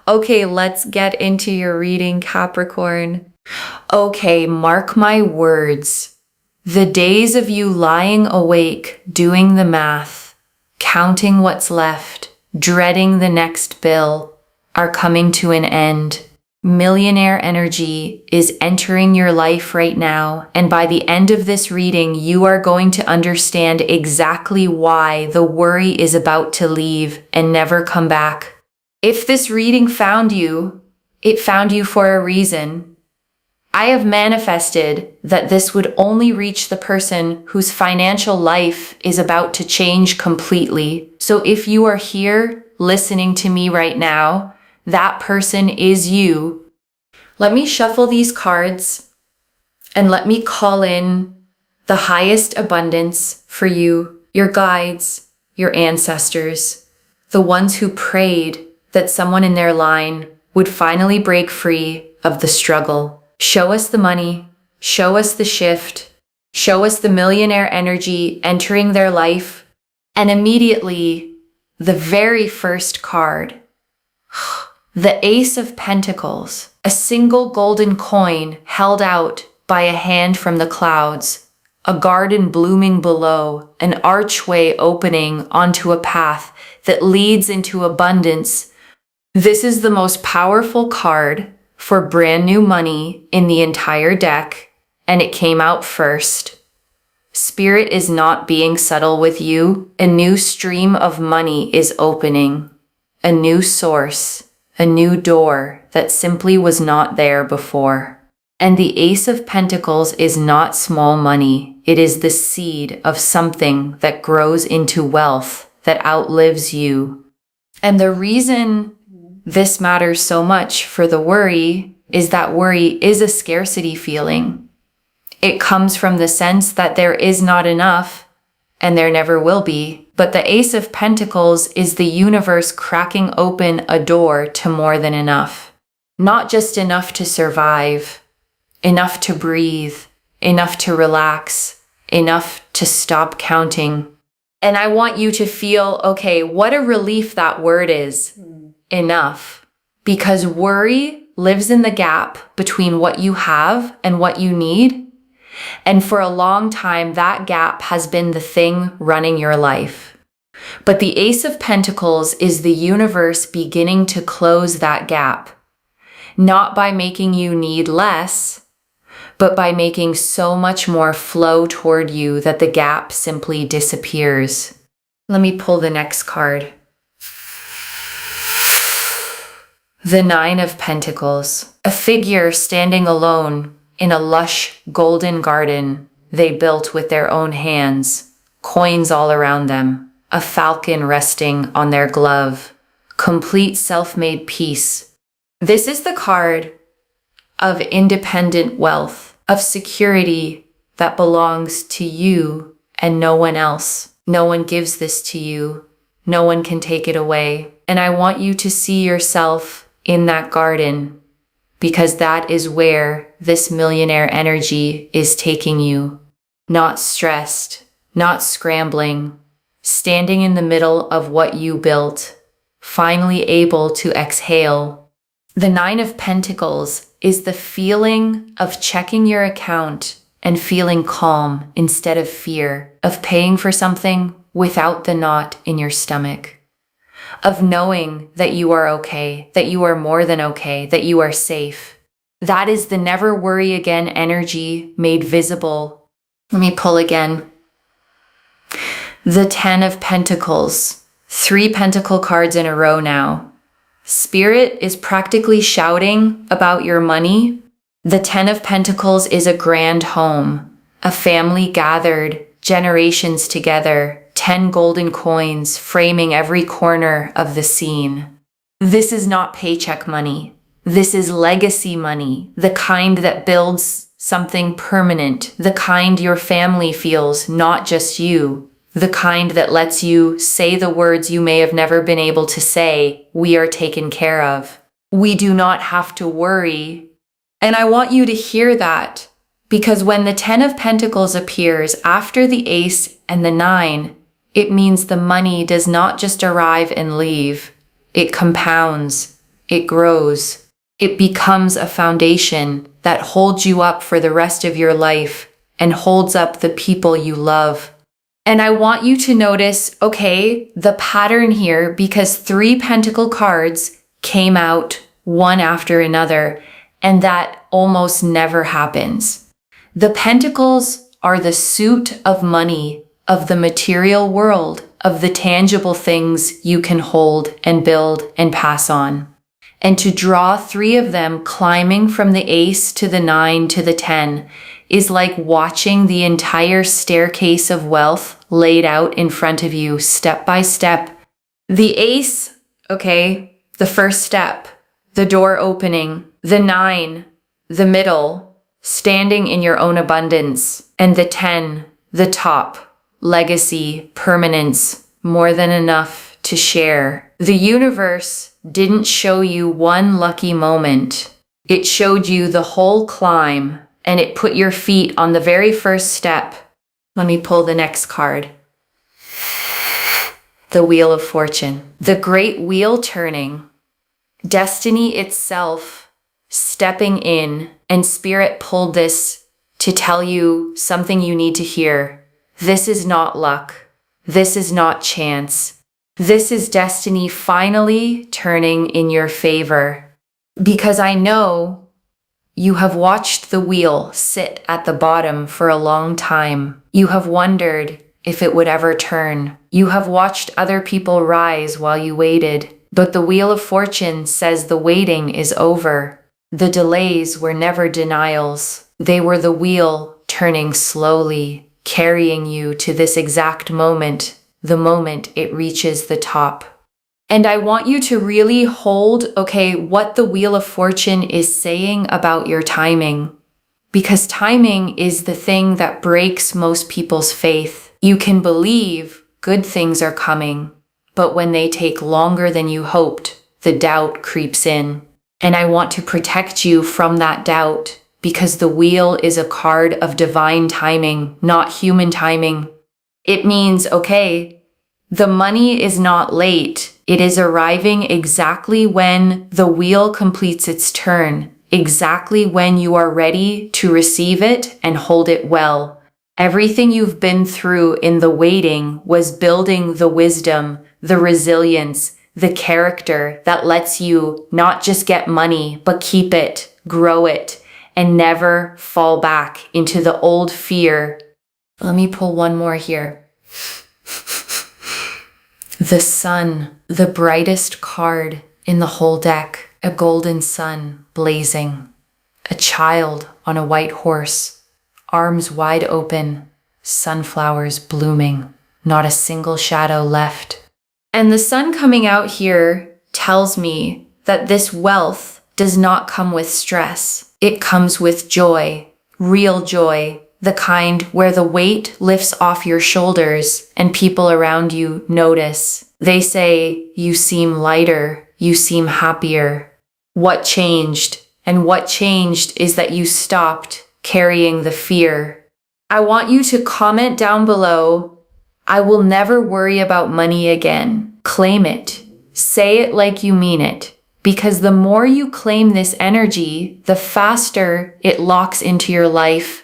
Okay, let's get into your reading, Capricorn. Okay, mark my words. The days of you lying awake, doing the math, counting what's left, dreading the next bill, are coming to an end. Millionaire energy is entering your life right now, and by the end of this reading, you are going to understand exactly why the worry is about to leave and never come back. If this reading found you, it found you for a reason. I have manifested that this would only reach the person whose financial life is about to change completely. So if you are here listening to me right now, that person is you. Let me shuffle these cards and let me call in the highest abundance for you, your guides, your ancestors, the ones who prayed that someone in their line would finally break free of the struggle. Show us the money, show us the shift, show us the millionaire energy entering their life, and immediately the very first card, the Ace of Pentacles, a single golden coin held out by a hand from the clouds, a garden blooming below, an archway opening onto a path that leads into abundance. This is the most powerful card for brand new money in the entire deck, and it came out first. Spirit is not being subtle with you. A new stream of money is opening, a new source, a new door that simply was not there before. And the Ace of Pentacles is not small money. It is the seed of something that grows into wealth that outlives you. And the reason this matters so much for the worry is that worry is a scarcity feeling. It comes from the sense that there is not enough and there never will be. But the Ace of Pentacles is the universe cracking open a door to more than enough. Not just enough to survive, enough to breathe, enough to relax, enough to stop counting. And I want you to feel, okay, what a relief that word is. Enough. Because worry lives in the gap between what you have and what you need. And for a long time, that gap has been the thing running your life. But the Ace of Pentacles is the universe beginning to close that gap. Not by making you need less, but by making so much more flow toward you that the gap simply disappears. Let me pull the next card. The Nine of Pentacles, a figure standing alone in a lush golden garden they built with their own hands, coins all around them, a falcon resting on their glove, complete self-made peace. This is the card of independent wealth, of security that belongs to you and no one else. No one gives this to you. No one can take it away. And I want you to see yourself in that garden, because that is where this millionaire energy is taking you. Not stressed, not scrambling, standing in the middle of what you built, finally able to exhale. The Nine of Pentacles is the feeling of checking your account and feeling calm instead of fear, of paying for something without the knot in your stomach, of knowing that you are okay, that you are more than okay, that you are safe. That is the never worry again energy made visible. Let me pull again. The Ten of Pentacles, 3 pentacle cards in a row now. Spirit is practically shouting about your money. The Ten of Pentacles is a grand home, a family gathered, generations together, 10 golden coins framing every corner of the scene. This is not paycheck money. This is legacy money, the kind that builds something permanent, the kind your family feels, not just you, the kind that lets you say the words you may have never been able to say, we are taken care of. We do not have to worry. And I want you to hear that, because when the Ten of Pentacles appears after the Ace and the Nine, it means the money does not just arrive and leave. It compounds, it grows. It becomes a foundation that holds you up for the rest of your life and holds up the people you love. And I want you to notice, okay, the pattern here, because 3 pentacle cards came out one after another, and that almost never happens. The pentacles are the suit of money, of the material world, of the tangible things you can hold and build and pass on. And to draw 3 of them climbing from the ace to the 9 to the 10 is like watching the entire staircase of wealth laid out in front of you step by step. The ace, okay, the first step, the door opening, the 9, the middle, standing in your own abundance, and the 10, the top, legacy, permanence, more than enough to share. The universe didn't show you one lucky moment. It showed you the whole climb, and it put your feet on the very first step. Let me pull the next card. The Wheel of Fortune. The great wheel turning. Destiny itself stepping in, and Spirit pulled this to tell you something you need to hear. This is not luck. This is not chance. This is destiny finally turning in your favor. Because I know you have watched the wheel sit at the bottom for a long time. You have wondered if it would ever turn. You have watched other people rise while you waited. But the Wheel of Fortune says the waiting is over. The delays were never denials. They were the wheel turning slowly, carrying you to this exact moment, the moment it reaches the top. And I want you to really hold, okay, what the Wheel of Fortune is saying about your timing. Because timing is the thing that breaks most people's faith. You can believe good things are coming, but when they take longer than you hoped, the doubt creeps in. And I want to protect you from that doubt, because the wheel is a card of divine timing, not human timing. It means, okay, the money is not late. It is arriving exactly when the wheel completes its turn, exactly when you are ready to receive it and hold it well. Everything you've been through in the waiting was building the wisdom, the resilience, the character that lets you not just get money, but keep it, grow it, and never fall back into the old fear. Let me pull one more here. The sun, the brightest card in the whole deck, a golden sun blazing, a child on a white horse, arms wide open, sunflowers blooming, not a single shadow left. And the sun coming out here tells me that this wealth does not come with stress. It comes with joy, real joy, the kind where the weight lifts off your shoulders and people around you notice. They say, you seem lighter, you seem happier. What changed? And what changed is that you stopped carrying the fear. I want you to comment down below, I will never worry about money again. Claim it. Say it like you mean it. Because the more you claim this energy, the faster it locks into your life.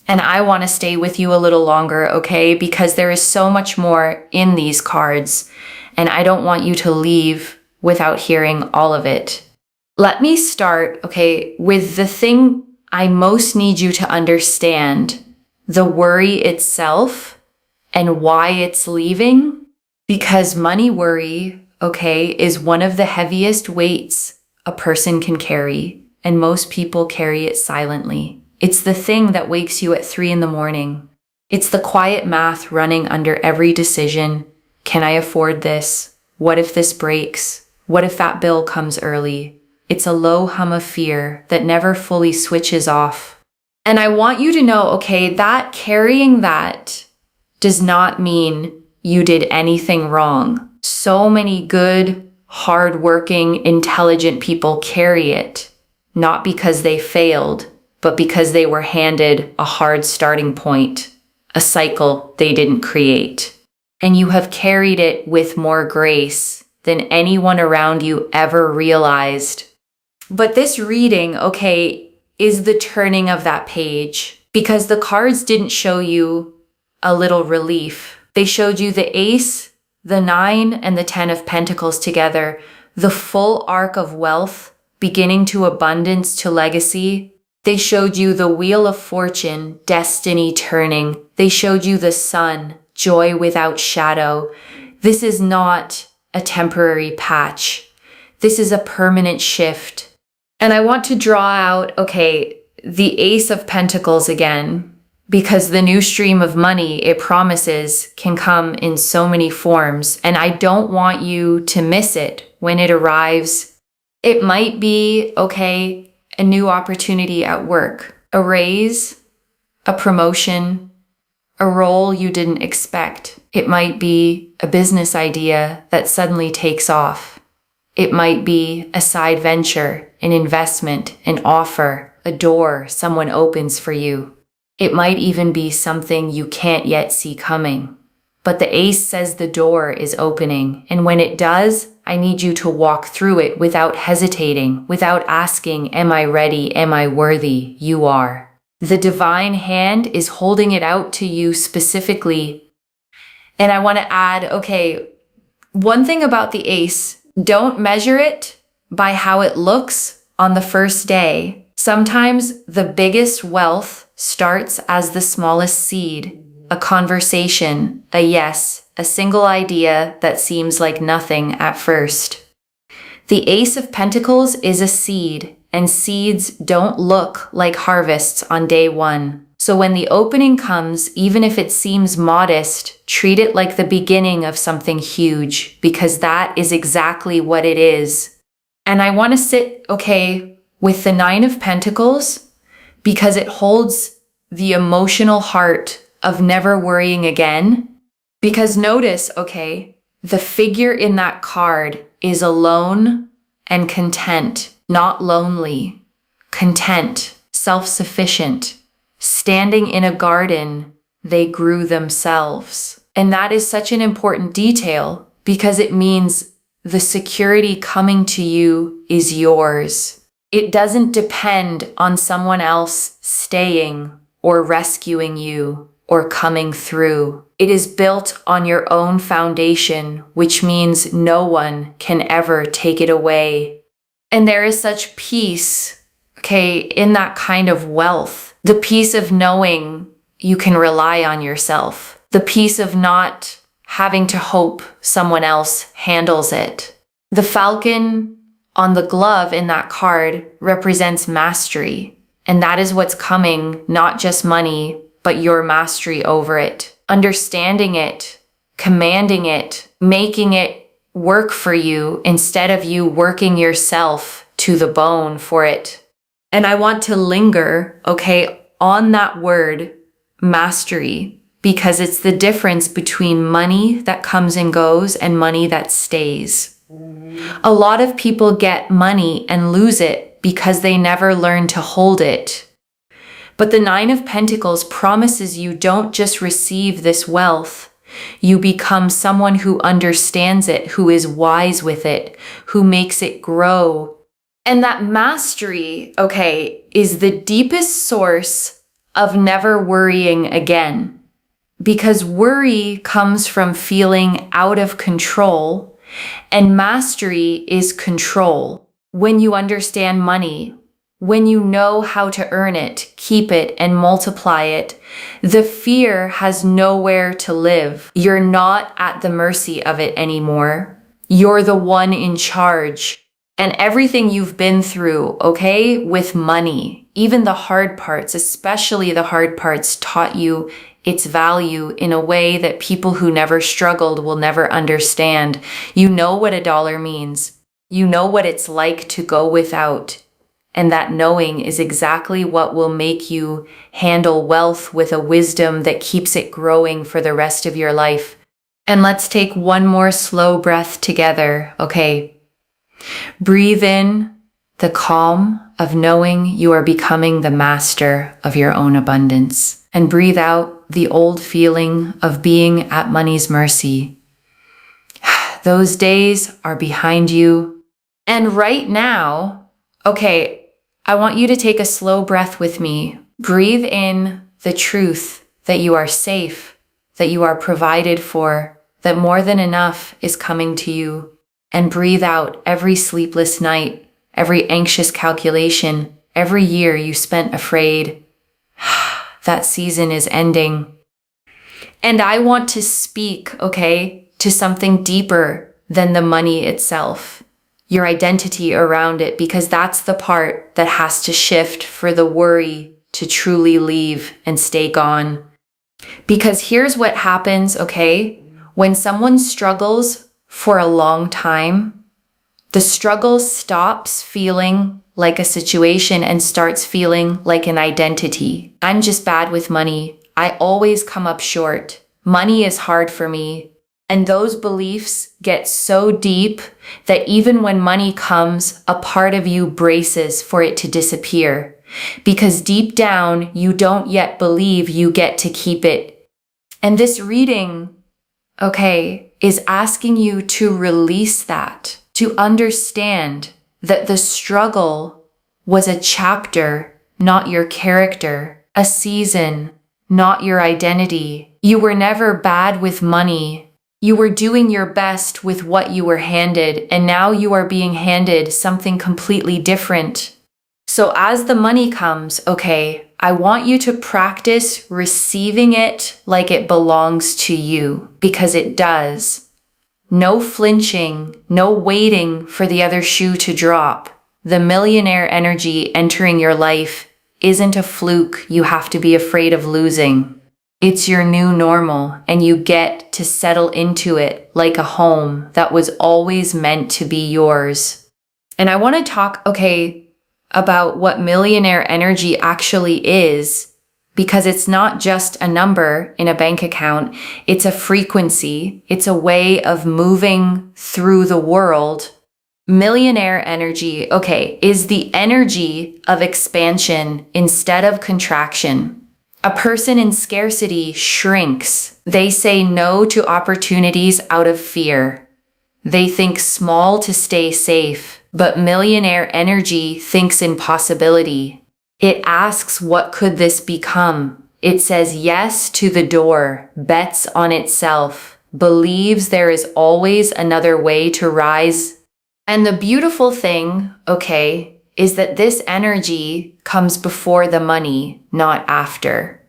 And I want to stay with you a little longer, okay? Because there is so much more in these cards, and I don't want you to leave without hearing all of it. Let me start, okay, with the thing I most need you to understand, the worry itself and why it's leaving. Because money worry, okay, is one of the heaviest weights a person can carry, and most people carry it silently. It's the thing that wakes you at 3 a.m. It's the quiet math running under every decision. Can I afford this? What if this breaks? What if that bill comes early? It's a low hum of fear that never fully switches off. And I want you to know, okay, that carrying that does not mean you did anything wrong. So many good, hardworking, intelligent people carry it, not because they failed, but because they were handed a hard starting point, a cycle they didn't create. And you have carried it with more grace than anyone around you ever realized. But this reading, okay, is the turning of that page, because the cards didn't show you a little relief. They showed you the Ace, the 9, and the 10 of Pentacles together, the full arc of wealth, beginning to abundance to legacy. They showed you the Wheel of Fortune, destiny turning. They showed you the Sun, joy without shadow. This is not a temporary patch. This is a permanent shift. And I want to draw out, okay, the Ace of Pentacles again, because the new stream of money it promises can come in so many forms, and I don't want you to miss it when it arrives. It might be, okay, a new opportunity at work, a raise, a promotion, a role you didn't expect. It might be a business idea that suddenly takes off. It might be a side venture, an investment, an offer, a door someone opens for you. It might even be something you can't yet see coming. But the Ace says the door is opening, and when it does, I need you to walk through it without hesitating, without asking, am I ready? Am I worthy? You are. The divine hand is holding it out to you specifically. And I want to add, okay, one thing about the Ace, don't measure it by how it looks on the first day. Sometimes the biggest wealth starts as the smallest seed, a conversation, a yes, a single idea that seems like nothing at first. The Ace of Pentacles is a seed, and seeds don't look like harvests on day one. So when the opening comes, even if it seems modest, treat it like the beginning of something huge, because that is exactly what it is. And I want to sit, okay, with the 9 of Pentacles, because it holds the emotional heart of never worrying again. Because notice, okay, the figure in that card is alone and content, not lonely, content, self-sufficient, standing in a garden they grew themselves. And that is such an important detail because it means the security coming to you is yours. It doesn't depend on someone else staying or rescuing you or coming through. It is built on your own foundation, which means no one can ever take it away. And there is such peace, okay, in that kind of wealth. The peace of knowing you can rely on yourself. The peace of not having to hope someone else handles it. The falcon on the glove in that card represents mastery. And that is what's coming, not just money, but your mastery over it. Understanding it, commanding it, making it work for you instead of you working yourself to the bone for it. And I want to linger, okay, on that word, mastery, because it's the difference between money that comes and goes and money that stays. A lot of people get money and lose it because they never learn to hold it. But the 9 of Pentacles promises you don't just receive this wealth, you become someone who understands it, who is wise with it, who makes it grow. And that mastery, okay, is the deepest source of never worrying again. Because worry comes from feeling out of control, and mastery is control. When you understand money, when you know how to earn it, keep it, and multiply it, the fear has nowhere to live. You're not at the mercy of it anymore. You're the one in charge. And everything you've been through, okay, with money, even the hard parts, especially the hard parts, taught you its value in a way that people who never struggled will never understand. You know what a dollar means. You know what it's like to go without. And that knowing is exactly what will make you handle wealth with a wisdom that keeps it growing for the rest of your life. And let's take one more slow breath together, okay? Breathe in the calm of knowing you are becoming the master of your own abundance. And breathe out the old feeling of being at money's mercy. Those days are behind you. And right now, okay, I want you to take a slow breath with me. Breathe in the truth that you are safe, that you are provided for, that more than enough is coming to you. And breathe out every sleepless night, every anxious calculation, every year you spent afraid. That season is ending. And I want to speak, okay, to something deeper than the money itself, your identity around it, because that's the part that has to shift for the worry to truly leave and stay gone. Because here's what happens, okay, when someone struggles for a long time, the struggle stops feeling like a situation and starts feeling like an identity. I'm just bad with money. I always come up short. Money is hard for me. And those beliefs get so deep that even when money comes, a part of you braces for it to disappear. Because deep down, you don't yet believe you get to keep it. And this reading, okay, is asking you to release that, to understand that the struggle was a chapter, not your character, a season, not your identity. You were never bad with money. You were doing your best with what you were handed, and now you are being handed something completely different. So as the money comes, okay, I want you to practice receiving it like it belongs to you, because it does. No flinching, no waiting for the other shoe to drop. The millionaire energy entering your life isn't a fluke you have to be afraid of losing. It's your new normal, and you get to settle into it like a home that was always meant to be yours. And I want to talk, okay, about what millionaire energy actually is, because it's not just a number in a bank account. It's a frequency. It's a way of moving through the world. Millionaire energy, okay, is the energy of expansion instead of contraction. A person in scarcity shrinks. They say no to opportunities out of fear. They think small to stay safe, but millionaire energy thinks in possibility. It asks, what could this become? It says yes to the door, bets on itself, believes there is always another way to rise. And the beautiful thing, okay, is that this energy comes before the money, not after.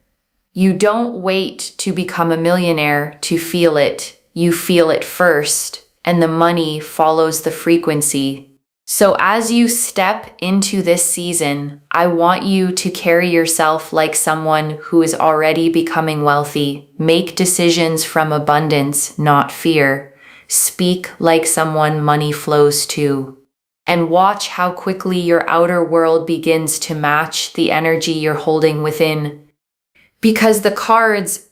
You don't wait to become a millionaire to feel it. You feel it first, and the money follows the frequency. So as you step into this season, I want you to carry yourself like someone who is already becoming wealthy. Make decisions from abundance, not fear. Speak like someone money flows to. And watch how quickly your outer world begins to match the energy you're holding within. Because the cards,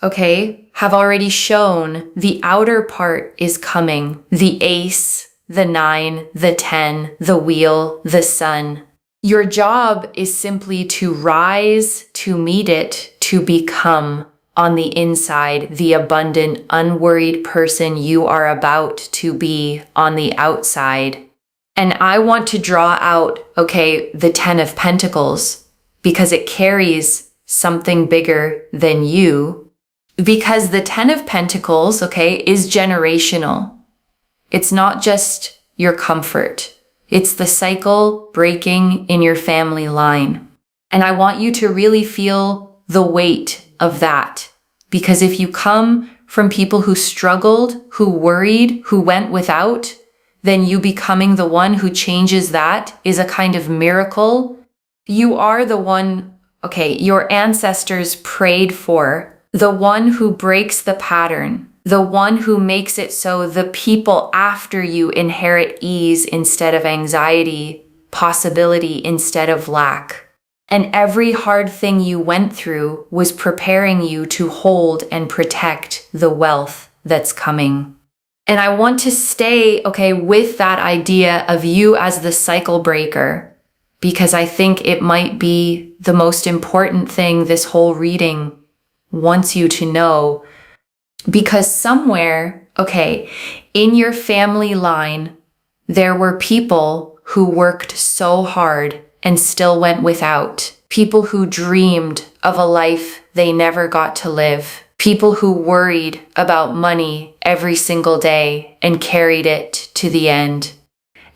okay, have already shown the outer part is coming. The ace, the 9, the 10, the wheel, the sun. Your job is simply to rise, to meet it, to become on the inside the abundant, unworried person you are about to be on the outside. And I want to draw out, okay, the 10 of Pentacles, because it carries something bigger than you. Because the 10 of Pentacles, okay, is generational. It's not just your comfort. It's the cycle breaking in your family line. And I want you to really feel the weight of that. Because if you come from people who struggled, who worried, who went without, then you becoming the one who changes that is a kind of miracle. You are the one, okay, your ancestors prayed for, the one who breaks the pattern. The one who makes it so the people after you inherit ease instead of anxiety, possibility instead of lack. And every hard thing you went through was preparing you to hold and protect the wealth that's coming. And I want to stay, okay, with that idea of you as the cycle breaker, because I think it might be the most important thing this whole reading wants you to know. Because somewhere Okay, in your family line, there were people who worked so hard and still went without. People who dreamed of a life they never got to live. People who worried about money every single day and carried it to the end.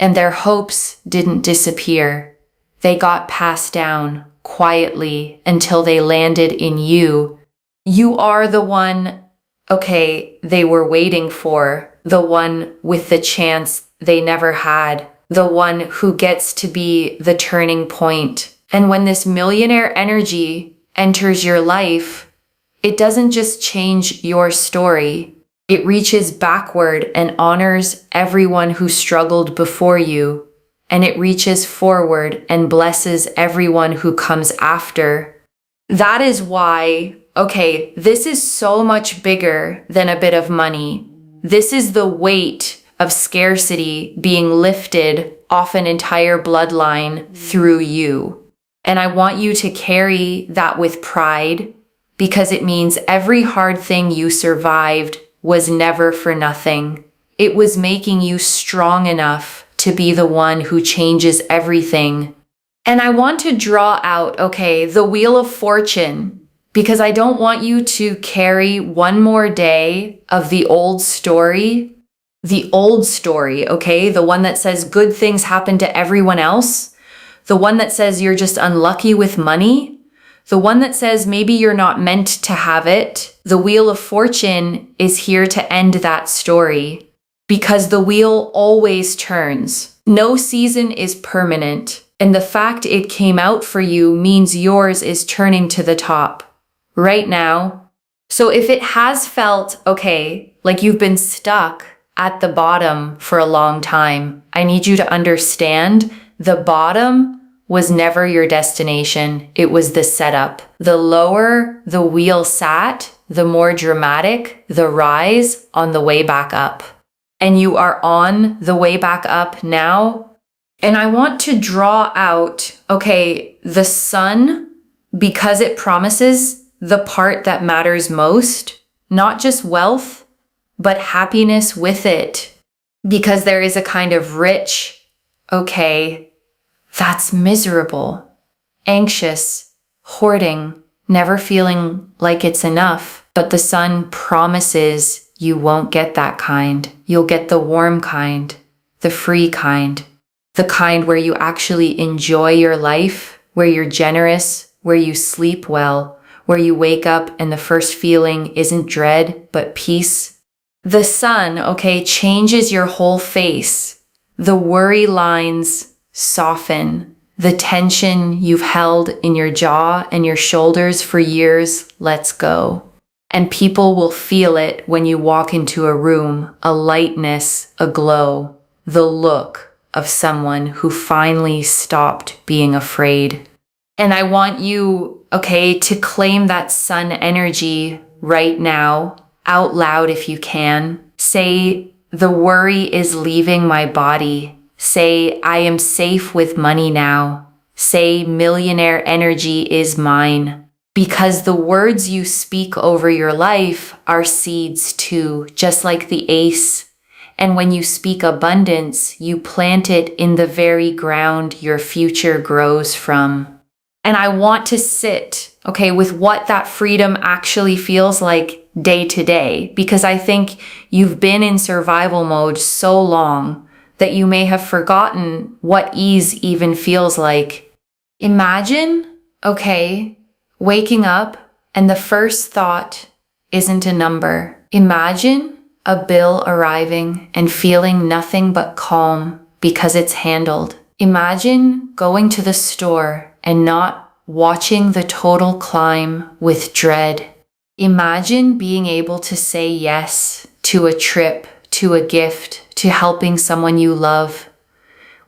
And their hopes didn't disappear. They got passed down quietly until they landed in you. You are the one, they were waiting for, the one with the chance they never had, the one who gets to be the turning point. And when this millionaire energy enters your life, it doesn't just change your story. It reaches backward and honors everyone who struggled before you. And it reaches forward and blesses everyone who comes after. That is why, this is so much bigger than a bit of money. This is the weight of scarcity being lifted off an entire bloodline through you. And I want you to carry that with pride, because it means every hard thing you survived was never for nothing. It was making you strong enough to be the one who changes everything. And I want to draw out, the Wheel of Fortune, because I don't want you to carry one more day of the old story. The old story, the one that says good things happen to everyone else. The one that says you're just unlucky with money. The one that says maybe you're not meant to have it. The Wheel of Fortune is here to end that story, because the wheel always turns. No season is permanent, and the fact it came out for you means yours is turning to the top right now. So if it has felt, like you've been stuck at the bottom for a long time, I need you to understand the bottom was never your destination. It was the setup. The lower the wheel sat, the more dramatic the rise on the way back up. And you are on the way back up now. And I want to draw out, the sun, because it promises the part that matters most, not just wealth, but happiness with it. Because there is a kind of rich, that's miserable, anxious, hoarding, never feeling like it's enough. But the sun promises you won't get that kind. You'll get the warm kind, the free kind, the kind where you actually enjoy your life, where you're generous, where you sleep well, where you wake up and the first feeling isn't dread, but peace. The sun, changes your whole face. The worry lines soften. The tension you've held in your jaw and your shoulders for years lets go. And people will feel it when you walk into a room, a lightness, a glow, the look of someone who finally stopped being afraid. And I want you, to claim that sun energy right now, out loud if you can. Say, the worry is leaving my body. Say, I am safe with money now. Say, millionaire energy is mine. Because the words you speak over your life are seeds too, just like the ace. And when you speak abundance, you plant it in the very ground your future grows from. And I want to sit, with what that freedom actually feels like day to day, because I think you've been in survival mode so long that you may have forgotten what ease even feels like. Imagine, waking up and the first thought isn't a number. Imagine a bill arriving and feeling nothing but calm because it's handled. Imagine going to the store and not watching the total climb with dread. Imagine being able to say yes to a trip, to a gift, to helping someone you love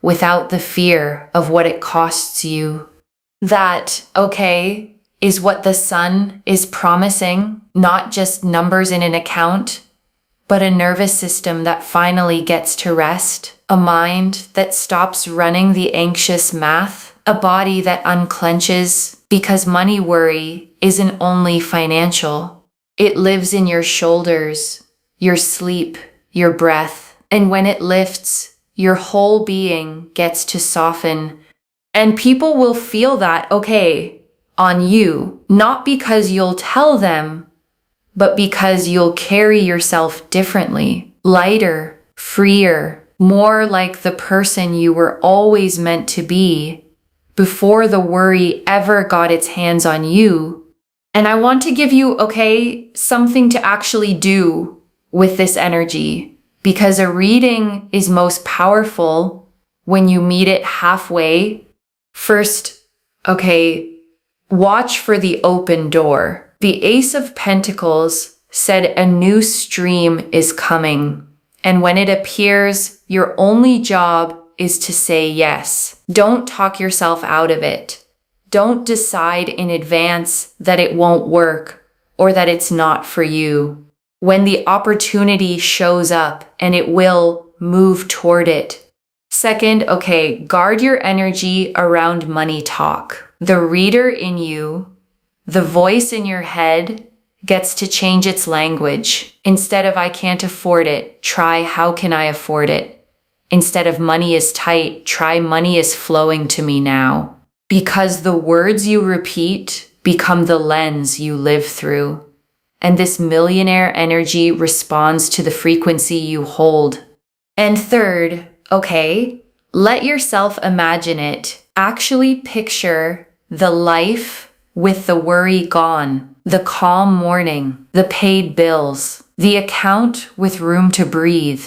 without the fear of what it costs you. That, is what the sun is promising, not just numbers in an account, but a nervous system that finally gets to rest, a mind that stops running the anxious math, a body that unclenches because money worry isn't only financial. It lives in your shoulders, your sleep, your breath. And when it lifts, your whole being gets to soften. And people will feel that, okay, on you, not because you'll tell them, but because you'll carry yourself differently, lighter, freer, more like the person you were always meant to be before the worry ever got its hands on you. And I want to give you, okay, something to actually do with this energy, because a reading is most powerful when you meet it halfway. First, okay, watch for the open door. The Ace of Pentacles said a new stream is coming. And when it appears, your only job is to say yes. Don't talk yourself out of it. Don't decide in advance that it won't work or that it's not for you. When the opportunity shows up, and it will, move toward it. Second, okay, guard your energy around money talk. The reader in you, the voice in your head, gets to change its language. Instead of I can't afford it, try how can I afford it? Instead of money is tight, try money is flowing to me now. Because the words you repeat become the lens you live through. And this millionaire energy responds to the frequency you hold. And third, okay, let yourself imagine it. Actually picture the life with the worry gone, the calm morning, the paid bills, the account with room to breathe,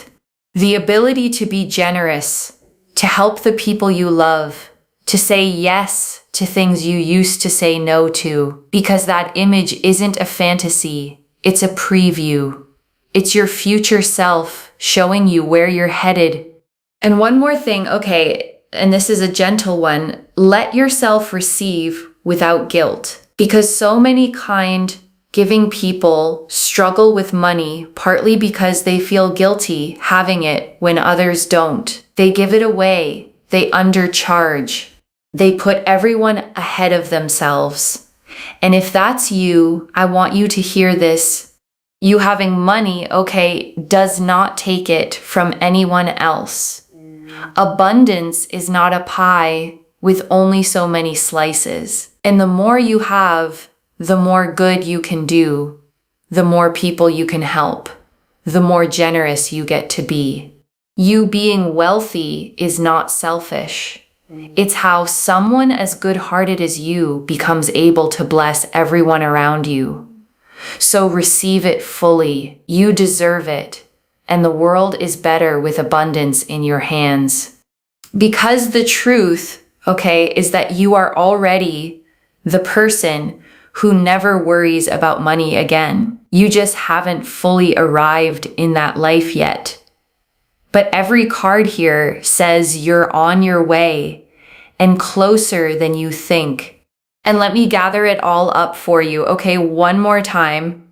the ability to be generous, to help the people you love, to say yes to things you used to say no to, because that image isn't a fantasy, it's a preview. It's your future self showing you where you're headed. And one more thing, okay, and this is a gentle one, let yourself receive without guilt. Because so many kind, giving people struggle with money partly because they feel guilty having it when others don't. They give it away. They undercharge. They put everyone ahead of themselves. And if that's you, I want you to hear this. You having money, okay, does not take it from anyone else. Abundance is not a pie with only so many slices. And the more you have, the more good you can do, the more people you can help, the more generous you get to be. You being wealthy is not selfish. It's how someone as good-hearted as you becomes able to bless everyone around you. So receive it fully. You deserve it. And the world is better with abundance in your hands. Because the truth, okay, is that you are already the person who never worries about money again. You just haven't fully arrived in that life yet. But every card here says you're on your way and closer than you think. And let me gather it all up for you. Okay, one more time.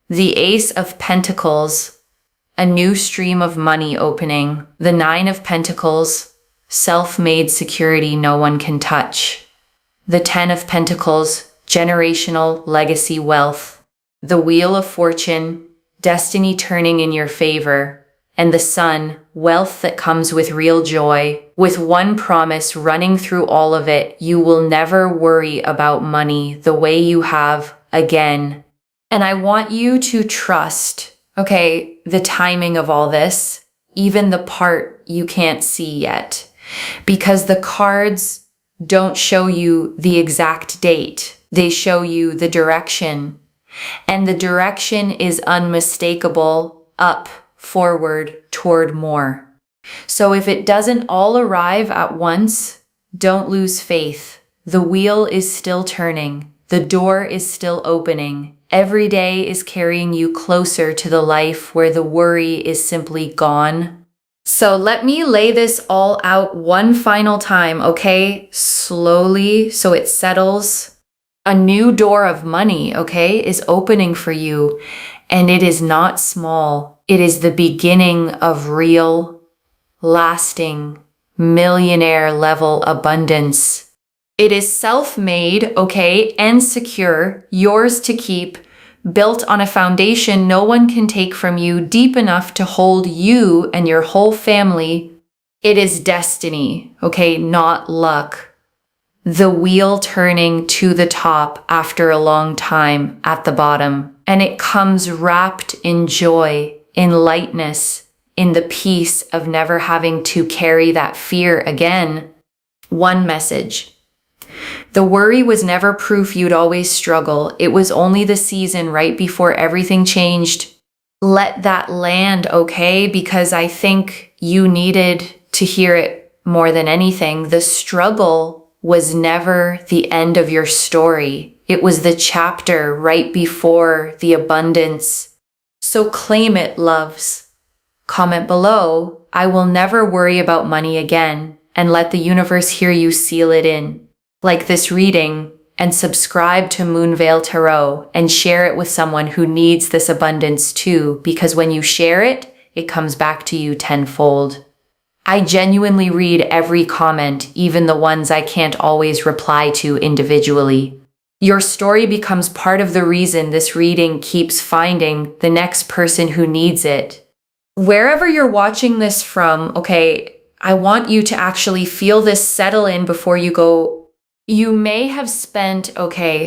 The Ace of Pentacles, a new stream of money opening. The Nine of Pentacles, self-made security no one can touch. The Ten of Pentacles, generational legacy wealth. The Wheel of Fortune, destiny turning in your favor. And the Sun, wealth that comes with real joy. With one promise running through all of it, you will never worry about money the way you have again. And I want you to trust, okay, the timing of all this, even the part you can't see yet. Because the cards don't show you the exact date. They show you the direction. And the direction is unmistakable, up, forward, toward more. So if it doesn't all arrive at once, don't lose faith. The wheel is still turning. The door is still opening. Every day is carrying you closer to the life where the worry is simply gone. So let me lay this all out one final time, okay? Slowly, so it settles. A new door of money, okay, is opening for you. And it is not small. It is the beginning of real, lasting, millionaire level abundance. It is self-made, okay, and secure, yours to keep, built on a foundation no one can take from you, deep enough to hold you and your whole family. It is destiny, okay, not luck. The wheel turning to the top after a long time at the bottom. And it comes wrapped in joy, in lightness, in the peace of never having to carry that fear again. One message. The worry was never proof you'd always struggle. It was only the season right before everything changed. Let that land, okay? Because I think you needed to hear it more than anything. The struggle was never the end of your story. It was the chapter right before the abundance. So claim it, loves. Comment below, I will never worry about money again, and let the universe hear you seal it in. Like this reading, and subscribe to Moonveil Tarot and share it with someone who needs this abundance too, because when you share it, it comes back to you tenfold. I genuinely read every comment, even the ones I can't always reply to individually. Your story becomes part of the reason this reading keeps finding the next person who needs it. Wherever you're watching this from, okay, I want you to actually feel this settle in before you go. You may have spent,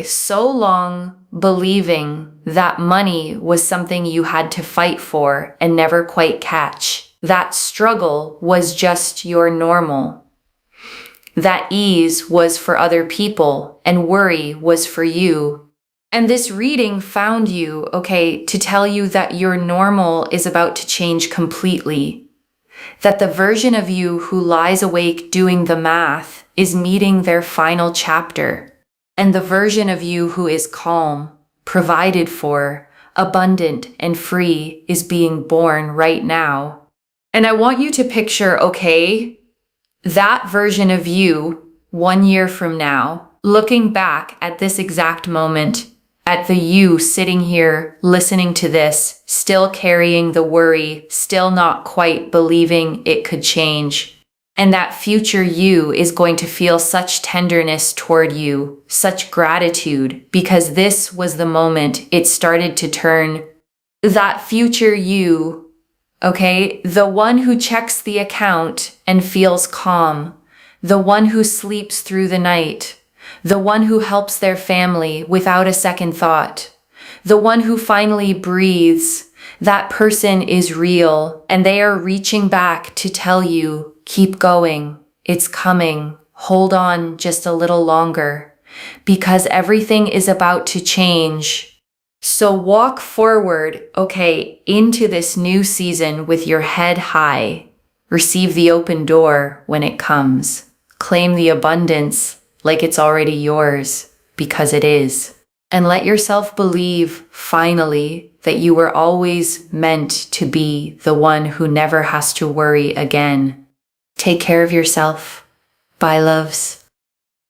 so long believing that money was something you had to fight for and never quite catch. That struggle was just your normal. That ease was for other people and worry was for you. And this reading found you, to tell you that your normal is about to change completely. That the version of you who lies awake doing the math is meeting their final chapter. And the version of you who is calm, provided for, abundant, and free is being born right now. And I want you to picture, that version of you 1 year from now, looking back at this exact moment, at the you sitting here listening to this, still carrying the worry, still not quite believing it could change. And that future you is going to feel such tenderness toward you, such gratitude, because this was the moment it started to turn. That future you, the one who checks the account and feels calm, the one who sleeps through the night, the one who helps their family without a second thought, the one who finally breathes, that person is real, and they are reaching back to tell you, keep going, it's coming, hold on just a little longer, because everything is about to change. So walk forward, into this new season with your head high. Receive the open door when it comes. Claim the abundance like it's already yours, because it is. And let yourself believe, finally, that you were always meant to be the one who never has to worry again. Take care of yourself. Bye, loves.